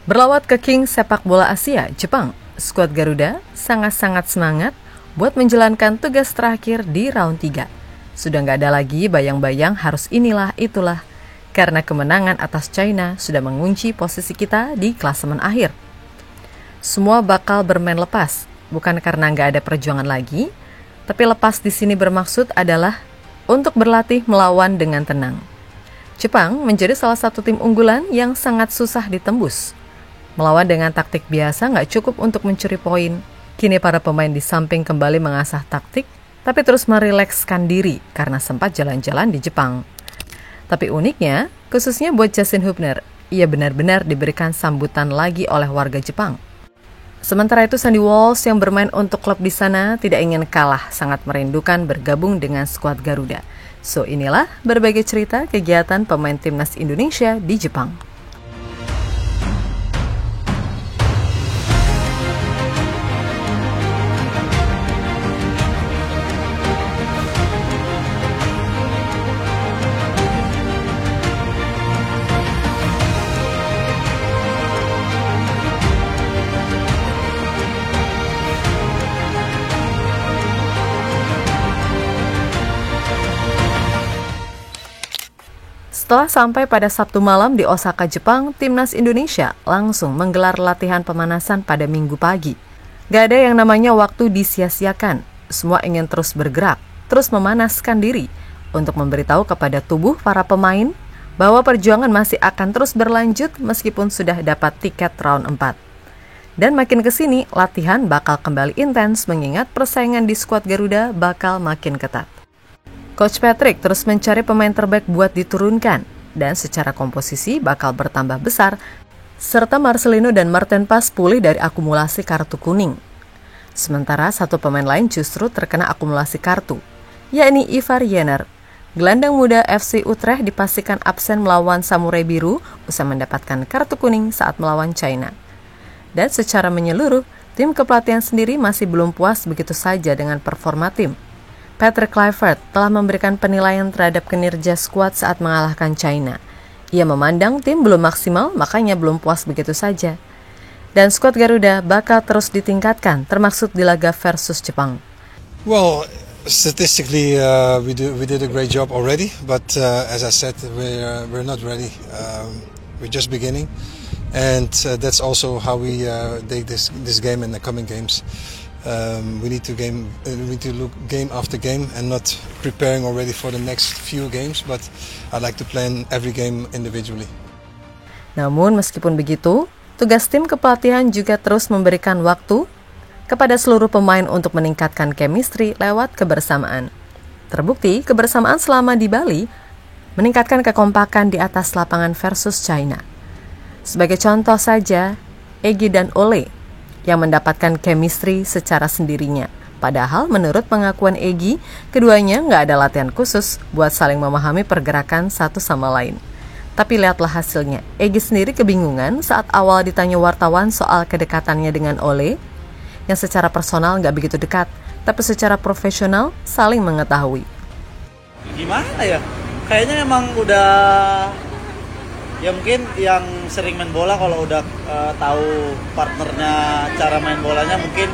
Berlawat ke King sepak bola Asia, Jepang, skuad Garuda sangat-sangat semangat buat menjalankan tugas terakhir di round 3. Sudah nggak ada lagi bayang-bayang harus inilah itulah, karena kemenangan atas China sudah mengunci posisi kita di klasemen akhir. Semua bakal bermain lepas, bukan karena nggak ada perjuangan lagi, tapi lepas di sini bermaksud adalah untuk berlatih melawan dengan tenang. Jepang menjadi salah satu tim unggulan yang sangat susah ditembus. Melawan dengan taktik biasa nggak cukup untuk mencuri poin. Kini para pemain di samping kembali mengasah taktik, tapi terus merilekskan diri karena sempat jalan-jalan di Jepang. Tapi uniknya, khususnya buat Justin Hubner, ia benar-benar diberikan sambutan lagi oleh warga Jepang. Sementara itu Sandy Walsh yang bermain untuk klub di sana tidak ingin kalah, sangat merindukan bergabung dengan skuad Garuda. So inilah berbagai cerita kegiatan pemain timnas Indonesia di Jepang. Setelah sampai pada Sabtu malam di Osaka, Jepang, timnas Indonesia langsung menggelar latihan pemanasan pada Minggu pagi. Gak ada yang namanya waktu disia-siakan. Semua ingin terus bergerak, terus memanaskan diri untuk memberitahu kepada tubuh para pemain bahwa perjuangan masih akan terus berlanjut meskipun sudah dapat tiket round 4. Dan makin kesini, latihan bakal kembali intens mengingat persaingan di skuad Garuda bakal makin ketat. Coach Patrick terus mencari pemain terbaik buat diturunkan, dan secara komposisi bakal bertambah besar, serta Marcelino dan Martin Pas pulih dari akumulasi kartu kuning. Sementara satu pemain lain justru terkena akumulasi kartu, yakni Ivar Jenner. Gelandang muda FC Utrecht dipastikan absen melawan Samurai Biru usai mendapatkan kartu kuning saat melawan China. Dan secara menyeluruh, tim kepelatihan sendiri masih belum puas begitu saja dengan performa tim. Patrick Kluivert telah memberikan penilaian terhadap kinerja skuad saat mengalahkan China. Ia memandang tim belum maksimal, makanya belum puas begitu saja. Dan skuad Garuda bakal terus ditingkatkan, termasuk di laga versus Jepang. Well, statistically, we did a great job already, but as I said, we're not ready. We're just beginning, and that's also how we take this game in the coming games. We need to look game after game and not preparing already for the next few games, but I like to plan every game individually. Namun meskipun begitu, tugas tim kepelatihan juga terus memberikan waktu kepada seluruh pemain untuk meningkatkan chemistry lewat kebersamaan. Terbukti, kebersamaan selama di Bali meningkatkan kekompakan di atas lapangan versus China. Sebagai contoh saja, Egy dan Ole yang mendapatkan chemistry secara sendirinya. Padahal menurut pengakuan Egy, keduanya nggak ada latihan khusus buat saling memahami pergerakan satu sama lain. Tapi lihatlah hasilnya. Egy sendiri kebingungan saat awal ditanya wartawan soal kedekatannya dengan Ole, yang secara personal nggak begitu dekat, tapi secara profesional saling mengetahui. Gimana ya? Kayaknya emang udah... Ya mungkin yang sering main bola kalau udah tahu partnernya, cara main bolanya mungkin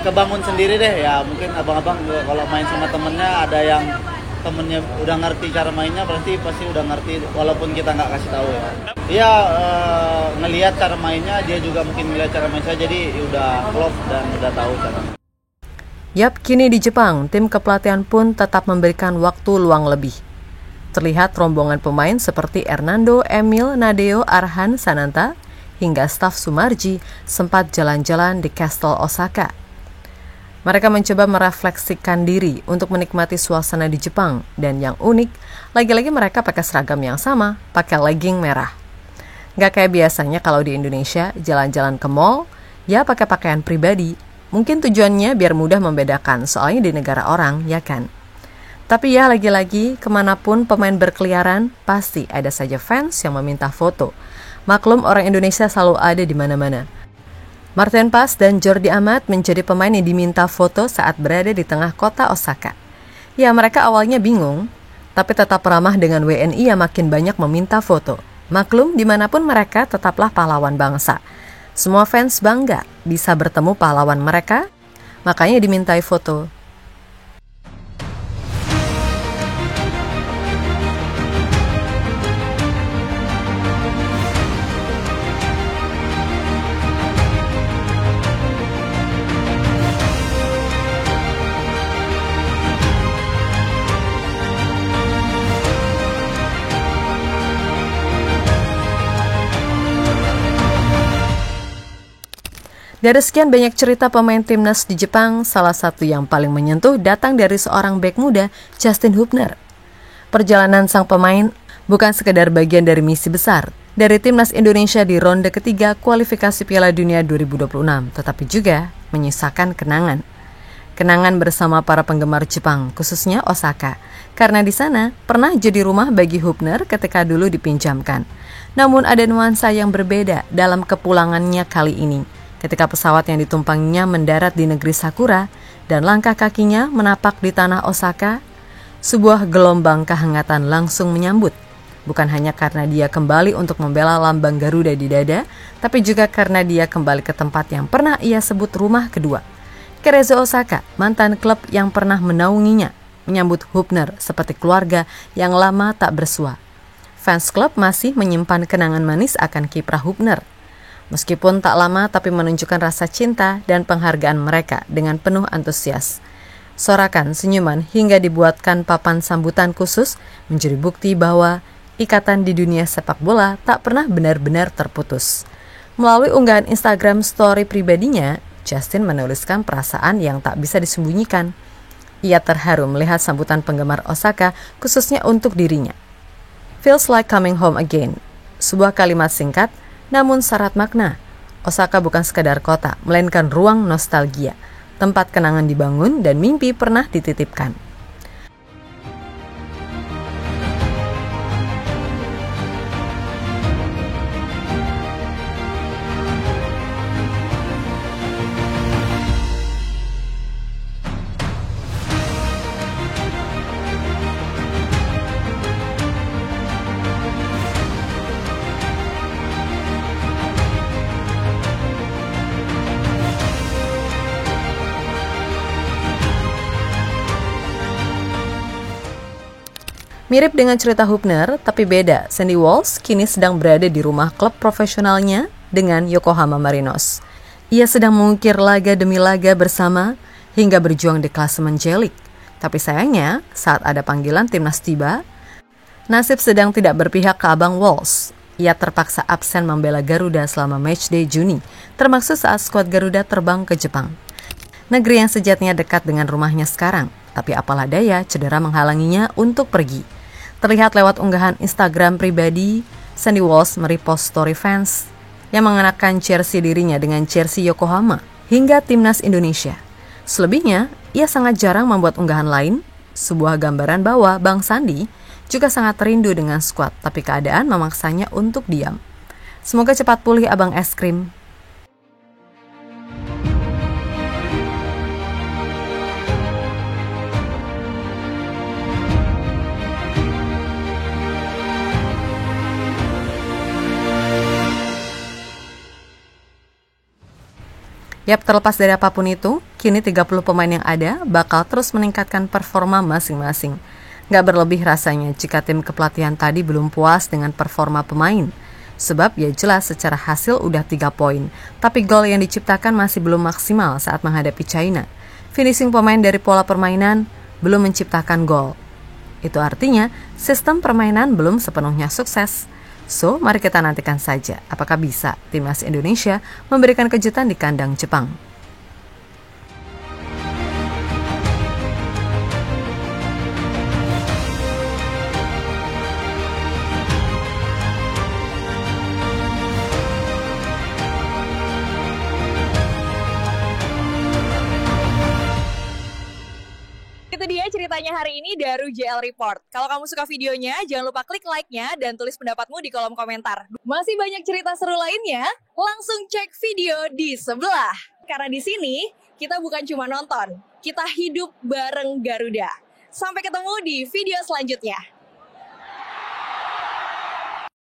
kebangun sendiri deh ya. Mungkin abang-abang kalau main sama temennya ada yang temennya udah ngerti cara mainnya, berarti pasti udah ngerti walaupun kita nggak kasih tahu ya. Dia ngelihat cara mainnya, dia juga mungkin ngelihat cara main saya, jadi udah klop dan udah tahu cara. Yap, kini di Jepang, tim kepelatihan pun tetap memberikan waktu luang lebih. Terlihat rombongan pemain seperti Hernando, Emil, Nadeo, Arhan, Sananta, hingga staf Sumarji sempat jalan-jalan di Castle Osaka. Mereka mencoba merefleksikan diri untuk menikmati suasana di Jepang, dan yang unik, lagi-lagi mereka pakai seragam yang sama, pakai legging merah. Gak kayak biasanya kalau di Indonesia, jalan-jalan ke mall, ya pakai pakaian pribadi. Mungkin tujuannya biar mudah membedakan, soalnya di negara orang, ya kan? Tapi ya lagi-lagi, kemanapun pemain berkeliaran, pasti ada saja fans yang meminta foto. Maklum orang Indonesia selalu ada di mana-mana. Martin Pas dan Jordi Amat menjadi pemain yang diminta foto saat berada di tengah kota Osaka. Ya mereka awalnya bingung, tapi tetap ramah dengan WNI yang makin banyak meminta foto. Maklum, dimanapun mereka tetaplah pahlawan bangsa. Semua fans bangga bisa bertemu pahlawan mereka, makanya dimintai foto. Dari sekian banyak cerita pemain timnas di Jepang, salah satu yang paling menyentuh datang dari seorang bek muda, Justin Hubner. Perjalanan sang pemain bukan sekedar bagian dari misi besar dari timnas Indonesia di ronde ketiga kualifikasi Piala Dunia 2026, tetapi juga menyisakan kenangan. Kenangan bersama para penggemar Jepang, khususnya Osaka, karena di sana pernah jadi rumah bagi Hubner ketika dulu dipinjamkan. Namun ada nuansa yang berbeda dalam kepulangannya kali ini, ketika pesawat yang ditumpanginya mendarat di negeri Sakura dan langkah kakinya menapak di tanah Osaka, sebuah gelombang kehangatan langsung menyambut. Bukan hanya karena dia kembali untuk membela lambang Garuda di dada, tapi juga karena dia kembali ke tempat yang pernah ia sebut rumah kedua. Cerezo Osaka, mantan klub yang pernah menaunginya, menyambut Hubner seperti keluarga yang lama tak bersua. Fans klub masih menyimpan kenangan manis akan kiprah Hubner. Meskipun tak lama tapi menunjukkan rasa cinta dan penghargaan mereka dengan penuh antusias. Sorakan, senyuman hingga dibuatkan papan sambutan khusus menjadi bukti bahwa ikatan di dunia sepak bola tak pernah benar-benar terputus. Melalui unggahan Instagram story pribadinya, Justin menuliskan perasaan yang tak bisa disembunyikan. Ia terharu melihat sambutan penggemar Osaka khususnya untuk dirinya. Feels like coming home again. Sebuah kalimat singkat namun syarat makna. Osaka bukan sekadar kota, melainkan ruang nostalgia, tempat kenangan dibangun dan mimpi pernah dititipkan. Mirip dengan cerita Hubner, tapi beda. Sandy Walsh kini sedang berada di rumah klub profesionalnya dengan Yokohama Marinos. Ia sedang mengukir laga demi laga bersama hingga berjuang di klasemen J-League. Tapi sayangnya, saat ada panggilan timnas tiba, nasib sedang tidak berpihak ke abang Walsh. Ia terpaksa absen membela Garuda selama matchday Juni, termasuk saat skuad Garuda terbang ke Jepang. Negeri yang sejatinya dekat dengan rumahnya sekarang, tapi apalah daya cedera menghalanginya untuk pergi. Terlihat lewat unggahan Instagram pribadi, Sandy Walsh merepost story fans yang mengenakan jersey dirinya dengan jersey Yokohama hingga timnas Indonesia. Selebihnya, ia sangat jarang membuat unggahan lain, sebuah gambaran bahwa Bang Sandi juga sangat rindu dengan skuad, tapi keadaan memaksanya untuk diam. Semoga cepat pulih Abang Es Krim. Yap, terlepas dari apapun itu, kini 30 pemain yang ada bakal terus meningkatkan performa masing-masing. Gak berlebih rasanya jika tim kepelatihan tadi belum puas dengan performa pemain. Sebab ya jelas secara hasil udah 3 poin, tapi gol yang diciptakan masih belum maksimal saat menghadapi China. Finishing pemain dari pola permainan belum menciptakan gol. Itu artinya sistem permainan belum sepenuhnya sukses. So, mari kita nantikan saja apakah bisa timnas Indonesia memberikan kejutan di kandang Jepang. Itu dia ceritanya hari ini dari JL Report. Kalau kamu suka videonya, jangan lupa klik like-nya dan tulis pendapatmu di kolom komentar. Masih banyak cerita seru lainnya, langsung cek video di sebelah. Karena di sini, kita bukan cuma nonton, kita hidup bareng Garuda. Sampai ketemu di video selanjutnya.